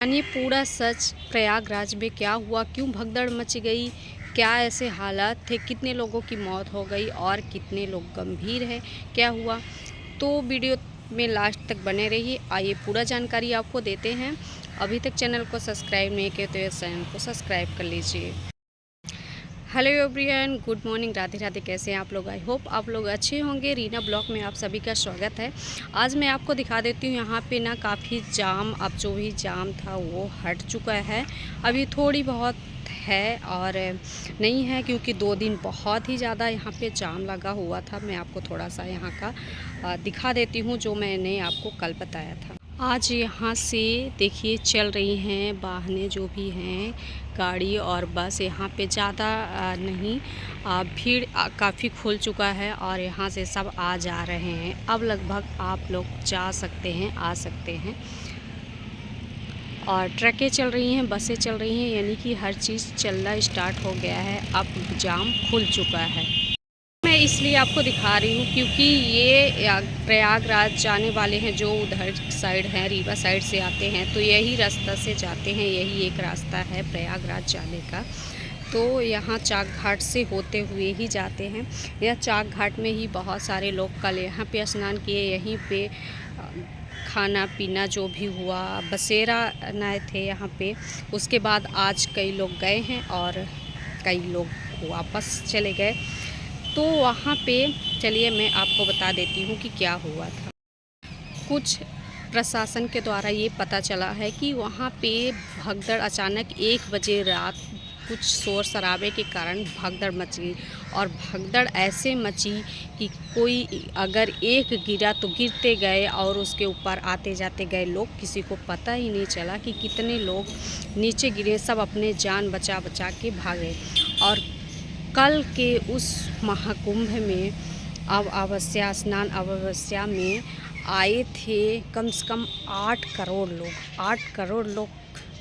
जानिए पूरा सच प्रयागराज में क्या हुआ, क्यों भगदड़ मच गई, क्या ऐसे हालात थे, कितने लोगों की मौत हो गई और कितने लोग गंभीर हैं, क्या हुआ। तो वीडियो में लास्ट तक बने रहिए। आइए पूरा जानकारी आपको देते हैं। अभी तक चैनल को सब्सक्राइब नहीं किया तो इस चैनल को सब्सक्राइब कर लीजिए। Hello everyone, good morning, Radhe Radhe. कैसे हैं आप लोग? आई होप आप लोग अच्छे होंगे। रीना ब्लॉग में आप सभी का स्वागत है। आज मैं आपको दिखा देती हूँ यहाँ पे ना काफ़ी जाम, अब जो भी जाम था वो हट चुका है। अभी थोड़ी बहुत है और नहीं है, क्योंकि 2 दिन बहुत ही ज़्यादा यहाँ पे जाम लगा हुआ था। मैं आपको थोड़ा सा यहाँ का दिखा देती हूँ जो मैंने आपको कल बताया था। आज यहाँ से देखिए चल रही हैं वाहनें जो भी हैं, गाड़ी और बस। यहाँ पे ज़्यादा नहीं, भीड़ काफ़ी खुल चुका है और यहाँ से सब आ जा रहे हैं। अब लगभग आप लोग जा सकते हैं, आ सकते हैं। और ट्रकें चल रही हैं, बसें चल रही हैं, यानी कि हर चीज़ चलना स्टार्ट हो गया है। अब जाम खुल चुका है। मैं इसलिए आपको दिखा रही हूँ क्योंकि ये प्रयागराज जाने वाले हैं जो उधर साइड हैं, रीवा साइड से आते हैं, तो यही रास्ता से जाते हैं। यही एक रास्ता है प्रयागराज जाने का। तो यहाँ चाक घाट से होते हुए ही जाते हैं। यह चाक घाट में ही बहुत सारे लोग कल यहाँ पे स्नान किए, यहीं पे खाना पीना जो भी हुआ, बसेरा नहाए थे यहाँ पे। उसके बाद आज कई लोग गए हैं और कई लोग वापस चले गए। तो वहाँ पे चलिए मैं आपको बता देती हूँ कि क्या हुआ था। कुछ प्रशासन के द्वारा ये पता चला है कि वहाँ पे भगदड़ अचानक 1 बजे रात कुछ शोर शराबे के कारण भगदड़ मच गई। और भगदड़ ऐसे मची कि कोई अगर एक गिरा तो गिरते गए और उसके ऊपर आते जाते गए लोग। किसी को पता ही नहीं चला कि कितने लोग नीचे गिरे। सब अपने जान बचा बचा के भागे। और कल के उस महाकुंभ में अमावस्या, स्नान अमावस्या में आए थे कम से कम 8 करोड़ लोग। 8 करोड़ लोग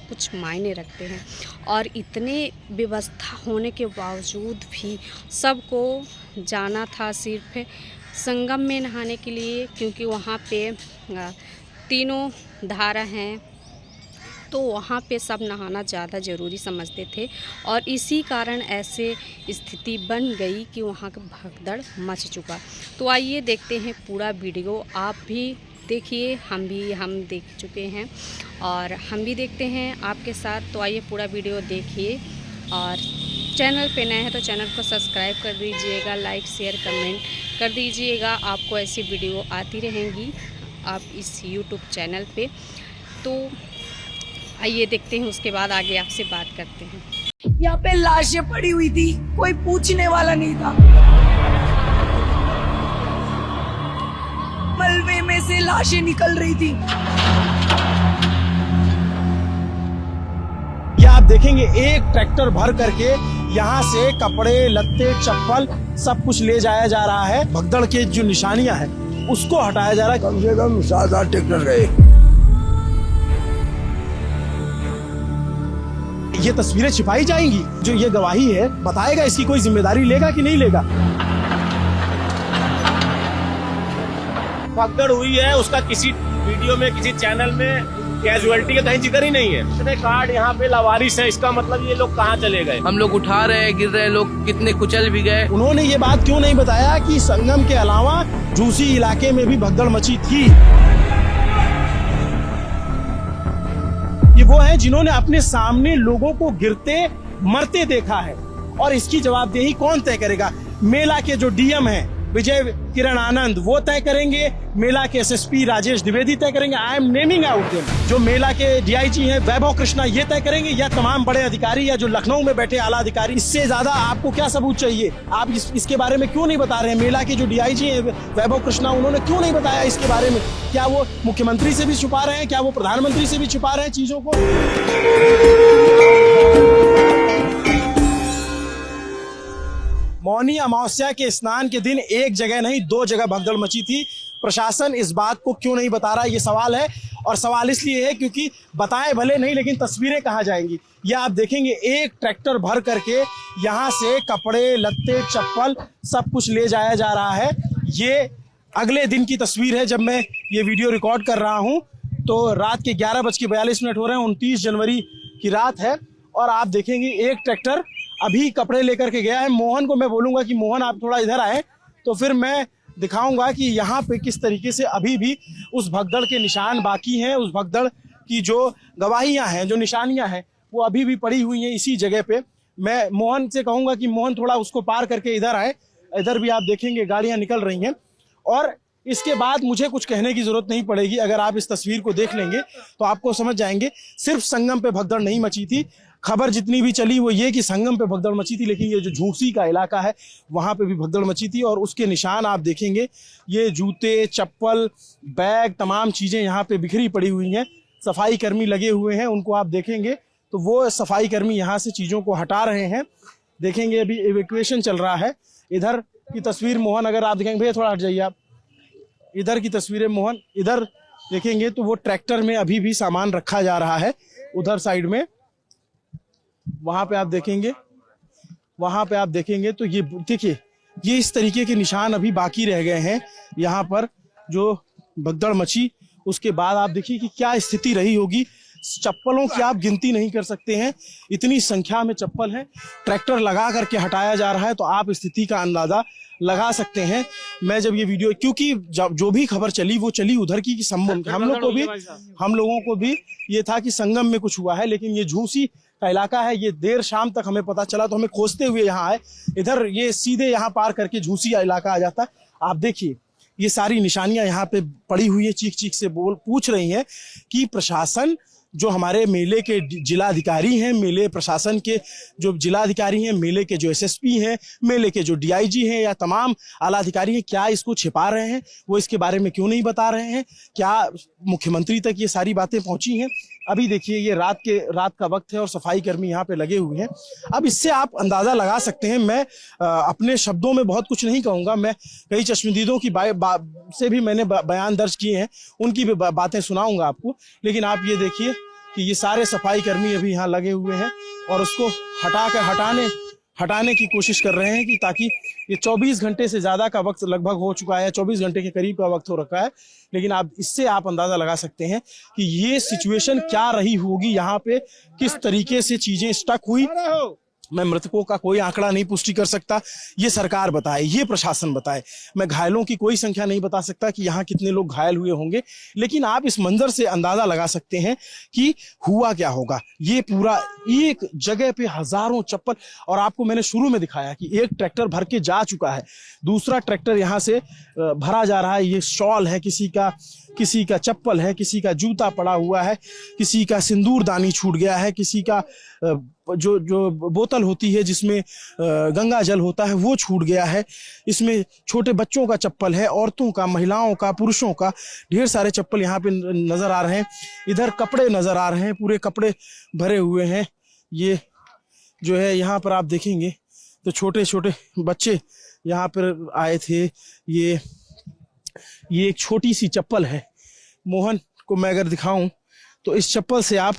कुछ मायने रखते हैं। और इतने व्यवस्था होने के बावजूद भी सबको जाना था सिर्फ संगम में नहाने के लिए, क्योंकि वहाँ पे तीनों धारा हैं, तो वहाँ पे सब नहाना ज़्यादा ज़रूरी समझते थे। और इसी कारण ऐसे स्थिति बन गई कि वहाँ का भगदड़ मच चुका। तो आइए देखते हैं पूरा वीडियो। आप भी देखिए, हम देख चुके हैं और हम भी देखते हैं आपके साथ। तो आइए पूरा वीडियो देखिए। और चैनल पे नए हैं तो चैनल को सब्सक्राइब कर दीजिएगा, लाइक शेयर कमेंट कर दीजिएगा। आपको ऐसी वीडियो आती रहेंगी आप इस यूट्यूब चैनल पे। तो आइए देखते हैं, उसके बाद आगे आपसे बात करते हैं। यहाँ पे लाशें पड़ी हुई थी, कोई पूछने वाला नहीं था। मलबे में से लाशें निकल रही थी। ये आप देखेंगे एक ट्रैक्टर भर करके यहाँ से कपड़े, लत्ते, चप्पल सब कुछ ले जाया जा रहा है। भगदड़ के जो निशानियां हैं उसको हटाया जा रहा है। कम से कम 7-8 ट्रैक्टर गए। ये तस्वीरें छिपाई जाएंगी, जो ये गवाही है बताएगा इसकी कोई जिम्मेदारी लेगा कि नहीं लेगा। भगदड़ हुई है उसका किसी वीडियो में, किसी चैनल में कैजुअलिटी का कहीं जिक्र ही नहीं है। इतने कार्ड यहाँ पे लावारिस है, इसका मतलब ये लोग कहाँ चले गए। हम लोग उठा रहे हैं, गिर रहे हैं, लोग कितने कुचल भी गए। उन्होंने ये बात क्यों नहीं बताया कि संगम के अलावा झूसी इलाके में भी भगदड़ मची थी। ये वो है जिन्होंने अपने सामने लोगों को गिरते मरते देखा है। और इसकी जवाबदेही कौन तय करेगा? मेला के जो डीएम हैं विजय किरण आनंद वो तय करेंगे, मेला के एसएसपी राजेश द्विवेदी तय करेंगे। I am naming out them. जो मेला के डीआईजी हैं वैभव कृष्णा ये तय करेंगे, या तमाम बड़े अधिकारी, या जो लखनऊ में बैठे आला अधिकारी। इससे ज्यादा आपको क्या सबूत चाहिए? आप इसके बारे में क्यों नहीं बता रहे हैं? मेला के जो डीआईजी हैं वैभव कृष्णा, उन्होंने क्यों नहीं बताया इसके बारे में? क्या वो मुख्यमंत्री से भी छुपा रहे हैं? क्या वो प्रधानमंत्री से भी छुपा रहे हैं चीजों को? मौनी अमावस्या के स्नान के दिन एक जगह नहीं 2 जगह भगदड़ मची थी। प्रशासन इस बात को क्यों नहीं बता रहा, ये सवाल है। और सवाल इसलिए है क्योंकि बताए भले नहीं, लेकिन तस्वीरें कहाँ जाएंगी। ये आप देखेंगे एक ट्रैक्टर भर करके यहाँ से कपड़े, लत्ते, चप्पल सब कुछ ले जाया जा रहा है। ये अगले दिन की तस्वीर है जब मैं ये वीडियो रिकॉर्ड कर रहा हूँ। तो रात के 11:42 हो रहे हैं, 29 जनवरी की रात है और आप देखेंगे एक ट्रैक्टर अभी कपड़े लेकर के गया है। मोहन को मैं बोलूंगा कि मोहन आप थोड़ा इधर आए तो फिर मैं दिखाऊंगा कि यहाँ पे किस तरीके से अभी भी उस भगदड़ के निशान बाकी हैं, उस भगदड़ की जो गवाहियां हैं, जो निशानियां हैं, वो अभी भी पड़ी हुई हैं इसी जगह पे। मैं मोहन से कहूंगा कि मोहन थोड़ा उसको पार करके इधर आए। इधर भी आप देखेंगे गाड़ियां निकल रही हैं और इसके बाद मुझे कुछ कहने की जरूरत नहीं पड़ेगी। अगर आप इस तस्वीर को देख लेंगे तो आपको समझ जाएंगे सिर्फ संगम पे भगदड़ नहीं मची थी। खबर जितनी भी चली वो ये कि संगम पे भगदड़ मची थी, लेकिन ये जो झूसी का इलाका है वहां पे भी भगदड़ मची थी और उसके निशान आप देखेंगे। ये जूते, चप्पल, बैग, तमाम चीजें यहाँ पे बिखरी पड़ी हुई हैं। सफाई कर्मी लगे हुए हैं, उनको आप देखेंगे तो वो सफाई कर्मी यहाँ से चीजों को हटा रहे हैं। देखेंगे अभी इवैक्यूएशन चल रहा है। इधर की तस्वीर मोहन अगर आप देखेंगे, भैया थोड़ा हट जाइए आप, इधर की तस्वीरें मोहन इधर देखेंगे तो वो ट्रैक्टर में अभी भी सामान रखा जा रहा है। उधर साइड में वहां पे आप देखेंगे तो ये देखिए ये इस तरीके के निशान अभी बाकी रह गए हैं यहाँ पर जो भगदड़ मची। उसके बाद आप देखिए कि क्या स्थिति रही होगी। चप्पलों की आप गिनती नहीं कर सकते हैं, इतनी संख्या में चप्पल है। ट्रैक्टर लगा करके हटाया जा रहा है तो आप स्थिति का अंदाजा लगा सकते हैं। मैं जब ये वीडियो, क्योंकि जो भी खबर चली वो चली उधर की हम लोगों को भी ये था कि संगम में कुछ हुआ है, लेकिन ये झूसी का इलाका है। ये देर शाम तक हमें पता चला तो हमें खोजते हुए यहाँ आए। इधर ये सीधे यहाँ पार करके झूसी का इलाका आ जाता है। आप देखिए ये सारी निशानियां यहाँ पे पड़ी हुई है। चीख चीख से पूछ रही हैं कि प्रशासन, जो हमारे मेले के जिलाधिकारी हैं, मेले प्रशासन के जो जिलाधिकारी हैं, मेले के जो एसएसपी हैं, मेले के जो डीआईजी हैं या तमाम आला अधिकारी हैं, क्या इसको छिपा रहे हैं? वो इसके बारे में क्यों नहीं बता रहे हैं? क्या मुख्यमंत्री तक ये सारी बातें पहुंची हैं? अभी देखिए ये रात का वक्त है और सफाई कर्मी यहाँ पे लगे हुए हैं। अब इससे आप अंदाजा लगा सकते हैं। मैं अपने शब्दों में बहुत कुछ नहीं कहूँगा। मैं कई चश्मदीदों की से भी मैंने बयान दर्ज किए हैं, उनकी भी बातें सुनाऊंगा आपको। लेकिन आप ये देखिए कि ये सारे सफाई कर्मी अभी यहाँ लगे हुए हैं और उसको हटाने की कोशिश कर रहे हैं कि ताकि ये 24 घंटे से ज्यादा का वक्त लगभग हो चुका है, 24 घंटे के करीब का वक्त हो रखा है। लेकिन आप इससे आप अंदाजा लगा सकते हैं कि ये सिचुएशन क्या रही होगी, यहाँ पे किस तरीके से चीजें स्टक हुई। मैं मृतकों का कोई आंकड़ा नहीं पुष्टि कर सकता, ये सरकार बताए, ये प्रशासन बताए। मैं घायलों की कोई संख्या नहीं बता सकता कि यहाँ कितने लोग घायल हुए होंगे, लेकिन आप इस मंजर से अंदाजा लगा सकते हैं कि हुआ क्या होगा। ये पूरा एक जगह पे हजारों चप्पल, और आपको मैंने शुरू में दिखाया कि एक ट्रैक्टर भर के जा चुका है, दूसरा ट्रैक्टर यहाँ से भरा जा रहा है। ये शॉल है, किसी का चप्पल है, किसी का जूता पड़ा हुआ है, किसी का सिंदूरदानी छूट गया है, किसी का जो बोतल होती है जिसमें गंगा जल होता है वो छूट गया है। इसमें छोटे बच्चों का चप्पल है, औरतों का, महिलाओं का, पुरुषों का, ढेर सारे चप्पल यहाँ पे नजर आ रहे हैं। इधर कपड़े नजर आ रहे हैं, पूरे कपड़े भरे हुए हैं। ये जो है यहाँ पर आप देखेंगे तो छोटे छोटे बच्चे यहाँ पर आए थे। ये एक छोटी सी चप्पल है। मोहन को मैं अगर दिखाऊं तो इस चप्पल से आप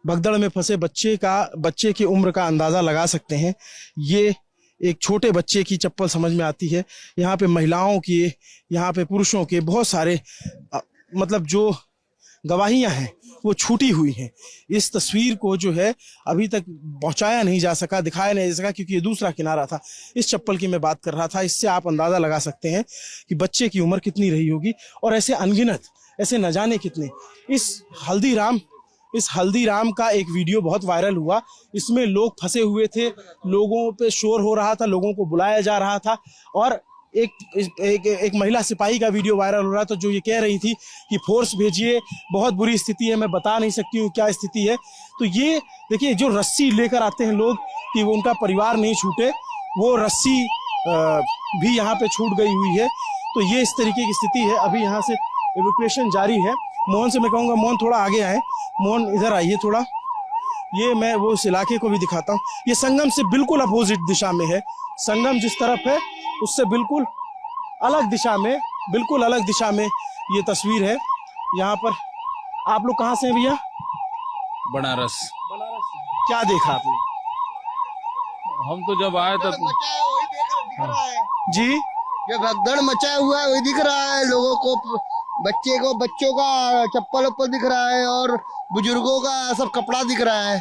भगदड़ में फंसे बच्चे की उम्र का अंदाजा लगा सकते हैं। ये एक छोटे बच्चे की चप्पल समझ में आती है। यहाँ पे महिलाओं की, यहाँ पे पुरुषों के बहुत सारे मतलब जो गवाहियां हैं वो छूटी हुई हैं। इस तस्वीर को जो है अभी तक पहुंचाया नहीं जा सका, दिखाया नहीं जा सका, क्योंकि ये दूसरा किनारा था। इस चप्पल की मैं बात कर रहा था। इससे आप अंदाजा लगा सकते हैं कि बच्चे की उम्र कितनी रही होगी, और ऐसे अनगिनत, ऐसे न जाने कितने। इस हल्दीराम का एक वीडियो बहुत वायरल हुआ। इसमें लोग फंसे हुए थे, लोगों पे शोर हो रहा था, लोगों को बुलाया जा रहा था, और एक महिला सिपाही का वीडियो वायरल हो रहा था जो ये कह रही थी कि फोर्स भेजिए, बहुत बुरी स्थिति है, मैं बता नहीं सकती हूँ क्या स्थिति है। तो ये देखिए जो रस्सी लेकर आते हैं लोग कि वो उनका परिवार नहीं छूटे, वो रस्सी भी यहाँ पे छूट गई हुई है। तो ये इस तरीके की स्थिति है। अभी यहाँ से इवैक्यूएशन जारी है। मोहन से मैं कहूँगा, मोहन थोड़ा आगे आए, मोहन इधर आइए थोड़ा। ये मैं वो उस इलाके को भी दिखाता हूँ। ये संगम से बिल्कुल अपोजिट दिशा में है। संगम जिस तरफ है उससे बिल्कुल अलग दिशा में ये तस्वीर है। यहाँ पर आप लोग कहाँ से हैं भैया? बनारस। क्या देखा आपने? हम तो जब आए तब जी ये भगदड़ मचा हुआ है वही दिख रहा है। लोगों को बच्चों का चप्पल उप्पल दिख रहा है और बुजुर्गों का सब कपड़ा दिख रहा है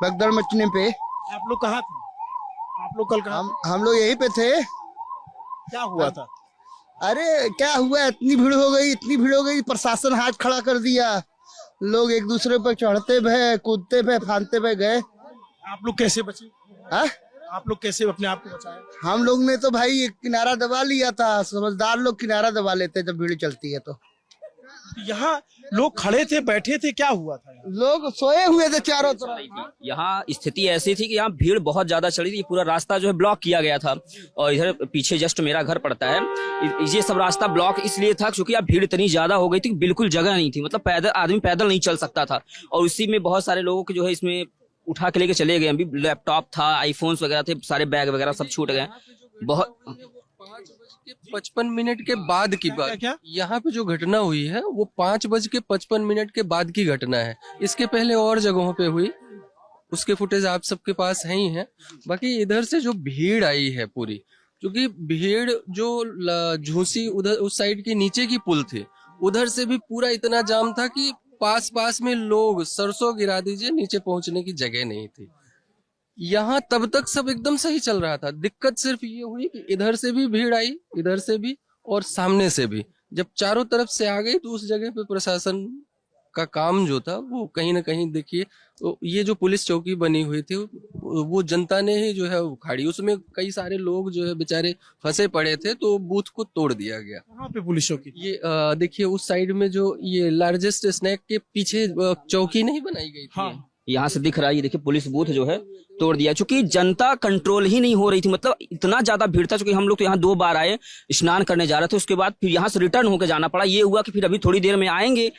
भगदड़ मचने पे। आप लोग कहाँ थे? आप लोग कल कहाँ हम लोग यहीं पे थे। क्या हुआ था? अरे क्या हुआ, इतनी भीड़ हो गई, प्रशासन हाथ खड़ा कर दिया, लोग एक दूसरे पर चढ़ते भय, कूदते भय, फांदते भय गए। आप लोग कैसे बचे? हाँ, आप लोग कैसे अपने आप को बचाए? हम लोग ने तो भाई एक किनारा दबा लिया था। समझदार लोग किनारा दबा लेते हैं जब भीड़ चलती है तो। यहाँ लोग खड़े थे, बैठे थे, क्या हुआ था? लोग सोए हुए थे चारों तरफ। यहाँ स्थिति ऐसी थी कि यहाँ भीड़ बहुत ज्यादा चली थी, पूरा रास्ता जो है ब्लॉक किया गया था। और इधर पीछे जस्ट मेरा घर पड़ता है, ये सब रास्ता ब्लॉक इसलिए था क्योंकि यहाँ भीड़ इतनी ज्यादा हो गई थी, बिल्कुल जगह नहीं थी, मतलब आदमी पैदल नहीं चल सकता था। और उसी में बहुत सारे लोगों के जो है इसमें उठा के लेके चले गए। अभी लैपटॉप था, आईफोन्स वगैरह थे, सारे बैग वगैरह सब छूट गए। बहुत 5:55 के बाद की बात। क्या? यहाँ पे जो घटना हुई है वो 5:55 के बाद की घटना है। इसके पहले और जगहों पे हुई, उसके फुटेज आप सबके पास है ही है। बाकी इधर से जो भीड़ आई है पूरी, क्योंकि भीड़ जो झूसी उधर उस साइड के नीचे की पुल थी, उधर से भी पूरा इतना जाम था कि पास में लोग सरसों गिरा दीजिए, नीचे पहुंचने की जगह नहीं थी। यहाँ तब तक सब एकदम सही चल रहा था। दिक्कत सिर्फ ये हुई कि इधर से भी भीड़ आई, इधर से भी और सामने से भी। जब चारों तरफ से आ गई तो उस जगह पे प्रशासन का काम जो था वो कहीं ना कहीं देखिए, तो ये जो पुलिस चौकी बनी हुई थी वो जनता ने ही जो है उखाड़ी। उसमें कई सारे लोग जो है बेचारे फंसे पड़े थे, तो बूथ को तोड़ दिया गया। कहाँ पे पुलिस चौकी? ये देखिए उस साइड में जो ये लार्जेस्ट स्नैक के पीछे चौकी नहीं बनाई गई थी। हाँ। यहाँ से दिख रहा है, ये देखिए पुलिस बूथ जो है तोड़ दिया, चूंकि जनता कंट्रोल ही नहीं हो रही थी। मतलब इतना ज्यादा भीड़ था, चूंकि हम लोग तो यहाँ 2 बार आए, स्नान करने जा रहे थे, उसके बाद फिर यहाँ से रिटर्न होकर जाना पड़ा। ये हुआ कि फिर अभी थोड़ी देर में आएंगे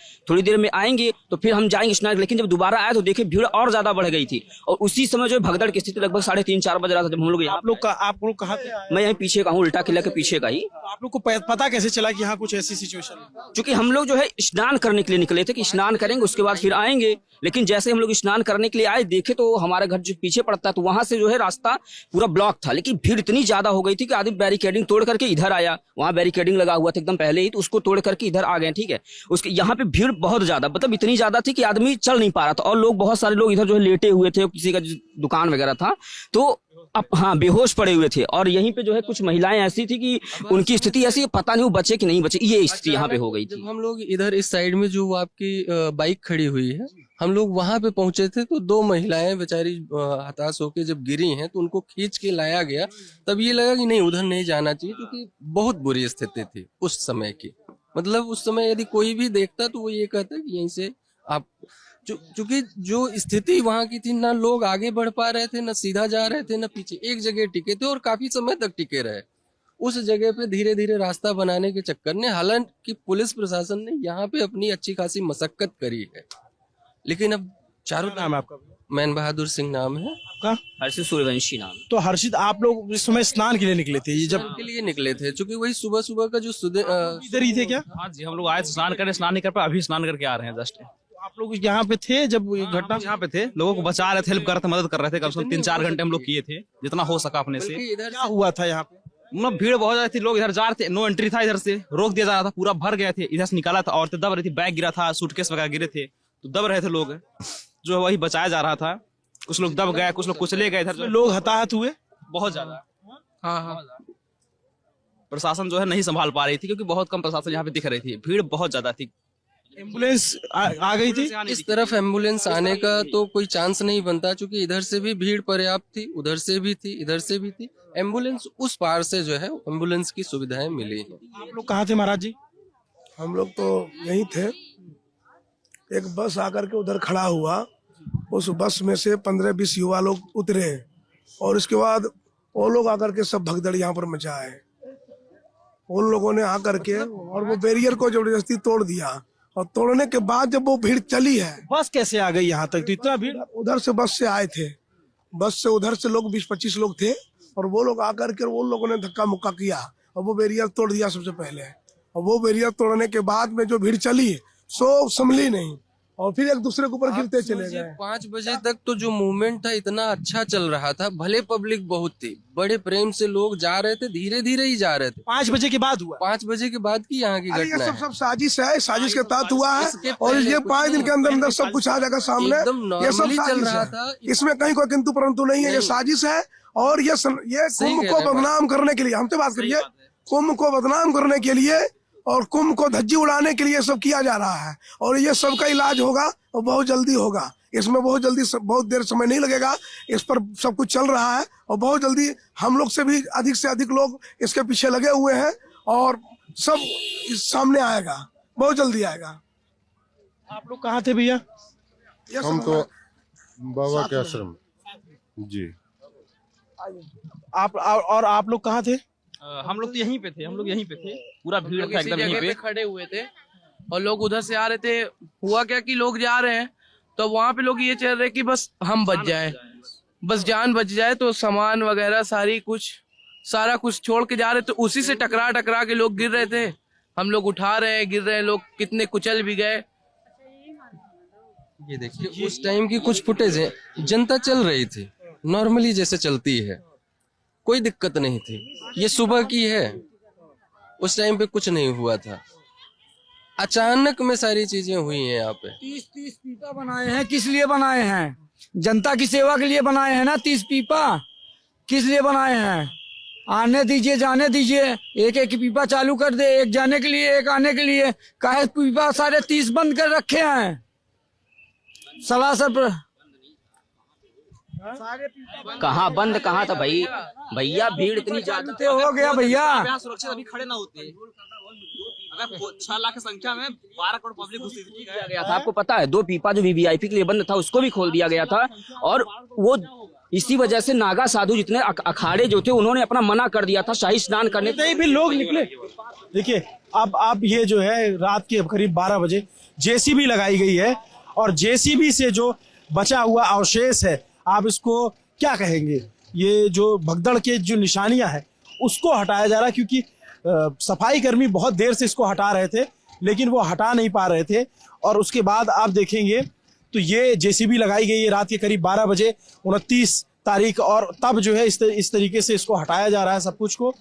तो फिर हम जाएंगे स्नान। लेकिन जब दोबारा आए तो देखे भीड़ और ज्यादा बढ़ गई थी, और उसी समय जो भगदड़ की स्थिति लगभग 3:30-4 बज रहा था जब हम लोग। आप लोग कहाँ थे? मैं यहाँ पीछे का हूँ, उल्टा किला के पीछे का ही। आप लोग को पता कैसे चला कि यहाँ कुछ ऐसी सिचुएशन है? क्योंकि हम लोग जो है स्नान करने के लिए निकले थे कि स्नान करेंगे उसके बाद फिर आएंगे। लेकिन जैसे हम लोग स्नान करने के लिए आए, देखे तो हमारे घर जो पीछे पड़ता है, तो वहां से जो है रास्ता पूरा ब्लॉक था। लेकिन भीड़ इतनी ज्यादा हो गई थी कि आदमी बैरिकेडिंग तोड़ करके इधर आया, वहां बैरिकेडिंग लगा हुआ था एकदम पहले ही, तो उसको तोड़ करके इधर आ गए। ठीक है, उसके यहाँ पे भीड़ बहुत ज्यादा, मतलब इतनी ज्यादा थी कि आदमी चल नहीं पा रहा था। और लोग बहुत सारे लोग इधर जो है लेटे हुए थे, किसी का दुकान वगैरह था तो अब हाँ बेहोश पड़े हुए थे। और यहीं पे जो है कुछ महिलाएं ऐसी थी कि उनकी स्थिति ऐसी, पता नहीं वो बचे कि नहीं बचे, ये स्थिति यहाँ पे हो गई थी। जब हम लोग इधर इस साइड में जो आपकी बाइक खड़ी हुई है, हम लोग वहां पे पहुंचे थे तो 2 महिलाएं बेचारी हताश होके जब गिरी हैं तो उनको खींच के लाया गया। तब ये लगा कि नहीं उधर नहीं जाना चाहिए, क्योंकि बहुत बुरी स्थिति थी उस समय की। मतलब उस समय यदि कोई भी देखता तो वो ये कहता कि यहीं से आप, क्योंकि जो स्थिति वहां की थी, ना लोग आगे बढ़ पा रहे थे, ना सीधा जा रहे थे, ना पीछे, एक जगह टिके थे और काफी समय तक टिके रहे। उस जगह पे धीरे धीरे रास्ता बनाने के चक्कर में हालांकि पुलिस प्रशासन ने यहाँ पे अपनी अच्छी खासी मशक्कत करी है, लेकिन अब चारों नाम है आपका? मैन बहादुर सिंह नाम है। आपका? हर्षित सूर्यवंशी नाम। तो हर्षित, आप लोग इस समय स्नान के लिए निकले थे? ये जब के लिए निकले थे, क्योंकि वही सुबह का जो इधर ही थे क्या? हाँ जी, हम लोग आए स्नान नहीं कर पाए, अभी स्नान करके आ रहे हैं जस्ट। आप लोग यहाँ पे थे जब ये घटना? यहाँ पे थे, लोगों को बचा रहे थे, हेल्प कर रहे थे, मदद कर रहे थे। कम से कम 3-4 घंटे हम लोग किए थे, जितना हो सका अपने से। क्या हुआ था यहाँ पे? मतलब भीड़ बहुत ज्यादा थी, लोग इधर जा रहे थे, नो एंट्री था, इधर से रोक दिया जा रहा था, पूरा भर गए थे। इधर से निकाला था, औरतें दब रही थी, बैग गिरा था, सूटकेस वगैरह गिरे थे, तो दब रहे थे लोग, जो वही बचाया जा रहा था। कुछ लोग दब गए, कुछ लोग कुचले गए, इधर लोग हताहत हुए बहुत ज्यादा। हाँ। प्रशासन जो है नहीं संभाल पा रही थी, क्योंकि बहुत कम प्रशासन यहाँ पे दिख रही थी, भीड़ बहुत ज्यादा थी। एम्बुलेंस आ गई थी? इस तरफ एम्बुलेंस आने का तो कोई चांस नहीं बनता, क्योंकि इधर से भी भीड़ पर्याप्त थी, उधर से भी थी, इधर से भी थी। एम्बुलेंस उस पार से जो है एम्बुलेंस की सुविधाएं मिली हैं। आप लोग कहाँ थे महाराज जी? हम लोग तो यहीं थे। एक बस आकर के उधर खड़ा हुआ, उस बस में से 15-20 युवा लोग उतरे और उसके बाद वो लोग आकर के सब भगदड़ यहाँ पर मचाए। उन लोगों ने आकर के और वो बैरियर को जबरदस्ती तोड़ दिया, और तोड़ने के बाद जब वो भीड़ चली है। बस कैसे आ गई यहाँ तक? तो इतना भीड़? उधर से बस से आए थे, बस से उधर से लोग 20-25 लोग थे, और वो लोग आकर के वो लोगों ने धक्का मुक्का किया और वो बैरियर तोड़ दिया सबसे पहले। और वो बैरियर तोड़ने के बाद में जो भीड़ चली सो संभली नहीं, और फिर एक दूसरे के ऊपर गिरते चले गए। 5 बजे तक तो जो मूवमेंट था इतना अच्छा चल रहा था, भले पब्लिक बहुत थी, बड़े प्रेम से लोग जा रहे थे, धीरे धीरे ही जा रहे थे। 5 बजे के बाद हुआ? 5 बजे के बाद की यहाँ की अरे घटना ये है। सब साजिश है, साजिश के तहत हुआ है इसके और पहले ये कुछ 5 दिन नहीं के अंदर हुआ। अंदर सब कुछ आ जाएगा सामने। एकदम ये सब नॉर्मली चल साजिश रहा है, था। इसमें कहीं कोई किंतु परंतु नहीं है, ये साजिश है। और ये सही कुंभ कह को रहे हैं बदनाम करने के लिए, हमसे बात करिए, कुंभ को बदनाम करने के लिए और कुंभ को धज्जी उड़ाने के लिए सब किया जा रहा है। और ये सबका इलाज होगा और बहुत जल्दी होगा, इसमें बहुत जल्दी बहुत देर समय नहीं लगेगा, इस पर सब कुछ चल रहा है और बहुत जल्दी हम लोग से अधिक लोग इसके पीछे लगे हुए हैं और सब सामने आएगा, बहुत जल्दी आएगा। आप लोग कहाँ थे भैया? हम तो बाबा के आश्रम जी। और आप लोग कहाँ थे? हम लोग तो यहीं पे थे, हम लोग यहीं पे थे, पूरा भीड़ था एकदम यहीं पे। खड़े हुए थे और लोग उधर से आ रहे थे। हुआ क्या कि लोग जा रहे हैं तो वहां पे लोग ये चल रहे कि बस हम बच जाए, बस जान बच जाए, तो सामान वगैरह सारा कुछ छोड़ के जा रहे। तो उसी से टकरा के लोग गिर रहे थे, हम लोग उठा रहे हैं, गिर रहे हैं, लोग कितने कुचल भी गए। ये देखिए उस टाइम की कुछ फुटेज है, जनता चल रही थी नॉर्मली जैसे चलती है, कोई दिक्कत नहीं थी। ये सुबह की है, उस टाइम पे कुछ नहीं हुआ था, अचानक में सारी चीजें हुई हैं यहाँ पे। 30 पीपा बनाए हैं, किस लिए बनाए हैं? जनता की सेवा के लिए बनाए हैं ना। 30 पीपा किस लिए बनाए हैं? आने दीजिए, जाने दीजिए, एक पीपा चालू कर दे, एक जाने के लिए एक आने के लिए। काहे पीपा सारे 30 बंद कर रखे हैं? सलासर कहाँ बंद कहाँ था भाई? भैया भीड़ इतनी ज्यादा हो गया भैया। सुरक्षित अभी खड़े ना होते, अगर 6 लाख की संख्या में 12 करोड़ पब्लिक घुस गया था। आपको पता है 2 पीपा जो वीवीआईपी के लिए बंद था उसको भी खोल दिया गया था। और वो इसी वजह से नागा साधु जितने अखाड़े जो थे उन्होंने अपना मना कर दिया था शाही स्नान करने से। भी लोग निकले। देखिए अब ये जो है रात के करीब 12 बजे जेसीबी लगाई गई है और जेसीबी से जो बचा हुआ अवशेष है, आप इसको क्या कहेंगे, ये जो भगदड़ के जो निशानियां हैं उसको हटाया जा रहा है, क्योंकि सफाई कर्मी बहुत देर से इसको हटा रहे थे लेकिन वो हटा नहीं पा रहे थे। और उसके बाद आप देखेंगे तो ये जेसीबी लगाई गई है रात के करीब 12 बजे 29 तारीख, और तब जो है इस तरीके से इसको हटाया जा रहा है सब कुछ को।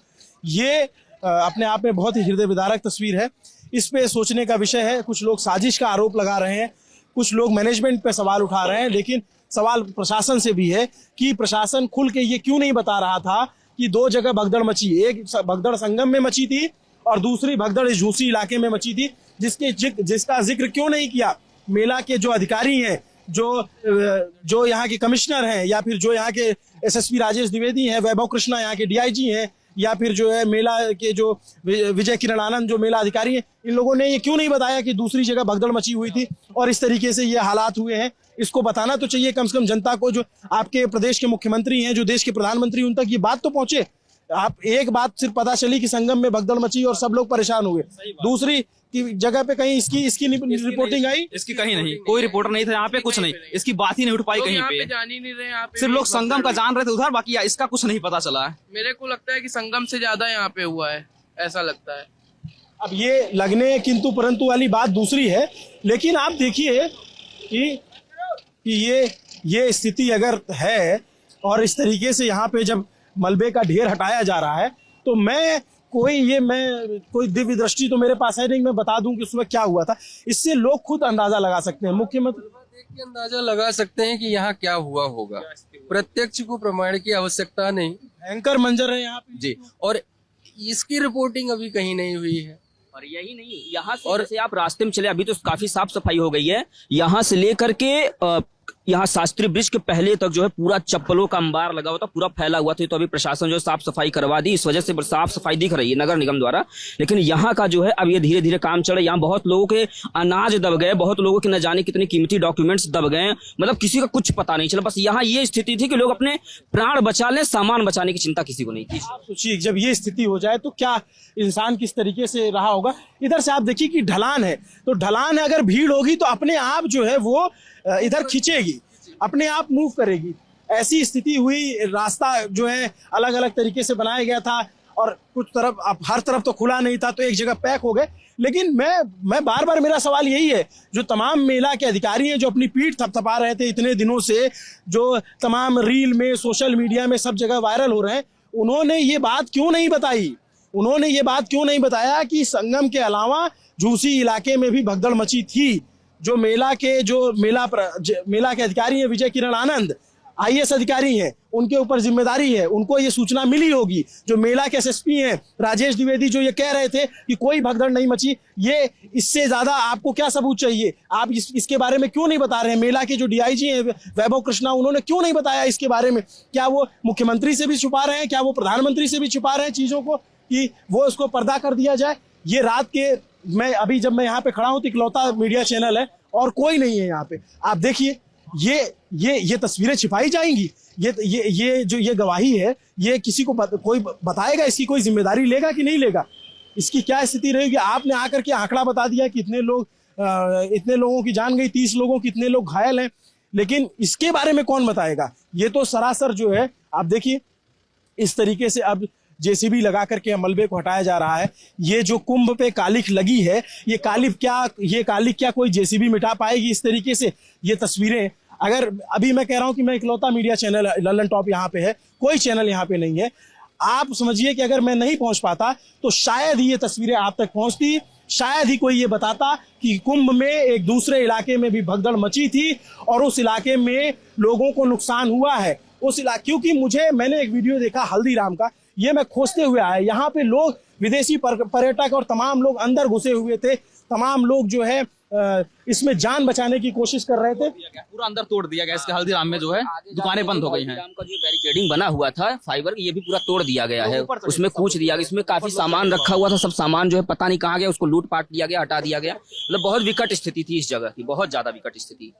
ये अपने आप में बहुत ही हृदय विदारक तस्वीर है। इस पे सोचने का विषय है। कुछ लोग साजिश का आरोप लगा रहे हैं, कुछ लोग मैनेजमेंट पे सवाल उठा रहे हैं, लेकिन सवाल प्रशासन से भी है कि प्रशासन खुल के ये क्यों नहीं बता रहा था कि 2 जगह भगदड़ मची, एक भगदड़ संगम में मची थी और दूसरी भगदड़ इस झूसी इलाके में मची थी, जिसका जिक्र क्यों नहीं किया मेला के जो अधिकारी हैं, जो यहाँ के कमिश्नर हैं, या फिर जो यहाँ के एसएसपी राजेश द्विवेदी हैं, वैभव कृष्णा यहाँ के डीआईजी हैं, या फिर जो है मेला के जो विजय किरण आनंद जो मेला अधिकारी हैं, इन लोगों ने ये क्यों नहीं बताया कि दूसरी जगह भगदड़ मची हुई थी और इस तरीके से ये हालात हुए हैं। इसको बताना तो चाहिए कम से कम जनता को, जो आपके प्रदेश के मुख्यमंत्री हैं, जो देश के प्रधानमंत्री, उन तक ये बात तो पहुंचे। आप एक बात सिर्फ पता चली कि संगम में भगदड़ मची और सब लोग परेशान हुए, दूसरी की जगह पे कहीं इसकी रिपोर्टिंग आई? इसकी कहीं नहीं, कोई रिपोर्टर नहीं था यहाँ पे, कुछ नहीं, इसकी बात ही नहीं उठ पाई कहीं पे। जान ही नहीं रहे यहाँ पे, सिर्फ लोग संगम का जान रहे थे उधर, बाकी इसका कुछ नहीं पता चला है। मेरे को लगता है कि संगम से ज्यादा यहाँ पे हुआ है, ऐसा लगता है। अब ये लगने किंतु परंतु वाली बात दूसरी है, लेकिन आप देखिए कि ये स्थिति अगर है और इस तरीके से यहाँ पे जब मलबे का ढेर हटाया जा रहा है, तो मैं कोई दिव्य दृष्टि तो मेरे पास है नहीं, मैं बता दूं कि उसमें क्या हुआ था। इससे लोग खुद अंदाजा लगा सकते हैं, मुख्यमंत्री देख के अंदाजा लगा सकते हैं कि यहाँ क्या हुआ होगा। प्रत्यक्ष को प्रमाण की आवश्यकता नहीं। भयंकर मंजर है यहाँ पे जी, और इसकी रिपोर्टिंग अभी कहीं नहीं हुई है। और यही नहीं, यहाँ से और आप रास्ते में चले, अभी तो काफी साफ सफाई हो गई है। यहाँ से लेकर के यहाँ शास्त्री ब्रिज के पहले तक जो है पूरा चप्पलों का अंबार लगा हुआ था, पूरा फैला हुआ था। तो अभी प्रशासन जो है साफ सफाई करवा दी, इस वजह से साफ सफाई दिख रही है नगर निगम द्वारा। लेकिन यहाँ का जो है अब ये धीरे धीरे काम चल रहा है। यहाँ बहुत लोगों के अनाज दब गए, बहुत लोगों के न जाने कितने कीमती डॉक्यूमेंट्स दब गए, मतलब किसी का कुछ पता नहीं चला। बस यहाँ ये स्थिति थी कि लोग अपने प्राण बचा लें, सामान बचाने की चिंता किसी को नहीं थी। सोचिए जब ये स्थिति हो जाए तो क्या इंसान किस तरीके से रहा होगा। इधर से आप देखिए कि ढलान है, तो ढलान है, अगर भीड़ होगी तो अपने आप जो है वो इधर खींचेगी, अपने आप मूव करेगी। ऐसी स्थिति हुई, रास्ता जो है अलग अलग तरीके से बनाया गया था और कुछ तरफ अब हर तरफ तो खुला नहीं था, तो एक जगह पैक हो गए। लेकिन मैं बार बार, मेरा सवाल यही है, जो तमाम मेला के अधिकारी हैं जो अपनी पीठ थपथपा रहे थे इतने दिनों से, जो तमाम रील में, सोशल मीडिया में सब जगह वायरल हो रहे हैं, उन्होंने ये बात क्यों नहीं बताई? उन्होंने ये बात क्यों नहीं बताया कि संगम के अलावा झूसी इलाके में भी भगदड़ मची थी? जो मेला के अधिकारी हैं, विजय किरण आनंद IAS अधिकारी हैं, उनके ऊपर जिम्मेदारी है, उनको ये सूचना मिली होगी। जो मेला के SSP हैं राजेश द्विवेदी, जो ये कह रहे थे कि कोई भगदड़ नहीं मची, ये इससे ज्यादा आपको क्या सबूत चाहिए? आप इसके बारे में क्यों नहीं बता रहे हैं? मेला के जो DIG हैं वैभव कृष्णा, उन्होंने क्यों नहीं बताया इसके बारे में? क्या वो मुख्यमंत्री से भी छुपा रहे हैं? क्या वो प्रधानमंत्री से भी छुपा रहे हैं चीजों को कि वो उसको पर्दा कर दिया जाए? ये रात के, जब मैं यहाँ पे खड़ा हूँ तो इकलौता मीडिया चैनल है और कोई नहीं है यहाँ पे। आप देखिए, ये तस्वीरें छिपाई जाएंगी, ये गवाही है, ये किसी को कोई बताएगा? इसकी कोई जिम्मेदारी लेगा कि नहीं लेगा? इसकी क्या स्थिति रहेगी? आपने आकर के आंकड़ा बता दिया कि इतने लोगों की जान गई, 30 लोगों की, इतने लोग घायल हैं, लेकिन इसके बारे में कौन बताएगा? ये तो सरासर जो है, आप देखिए इस तरीके से अब JCB लगा करके मलबे को हटाया जा रहा है। ये जो कुंभ पे कालिख लगी है, ये कालिख क्या कोई JCB मिटा पाएगी इस तरीके से? ये तस्वीरें, अगर अभी मैं कह रहा हूं कि मैं इकलौता मीडिया चैनल लल्लन टॉप यहाँ पे है, कोई चैनल यहाँ पे नहीं है। आप समझिए कि अगर मैं नहीं पहुंच पाता तो शायद ही ये तस्वीरें आप तक पहुंचती, शायद ही कोई ये बताता कि कुंभ में एक दूसरे इलाके में भी भगदड़ मची थी और उस इलाके में लोगों को नुकसान हुआ है। क्योंकि मैंने एक वीडियो देखा हल्दीराम का, ये मैं खोजते हुए आया, यहाँ पे लोग, विदेशी पर्यटक और तमाम लोग अंदर घुसे हुए थे, तमाम लोग जो है इसमें जान बचाने की कोशिश कर रहे थे। पूरा अंदर तोड़ दिया गया, इसके हल्दीराम में जो है दुकानें बंद हो गई हैं। का जो बैरिकेडिंग बना हुआ था फाइबर, ये भी पूरा तोड़ दिया गया है, उसमें कूच दिया गया। इसमें काफी सामान रखा हुआ था, सब सामान जो है पता नहीं कहाँ गया, उसको लूट पाट लिया गया, हटा दिया गया। मतलब बहुत विकट स्थिति थी इस जगह की, बहुत ज्यादा विकट स्थिति।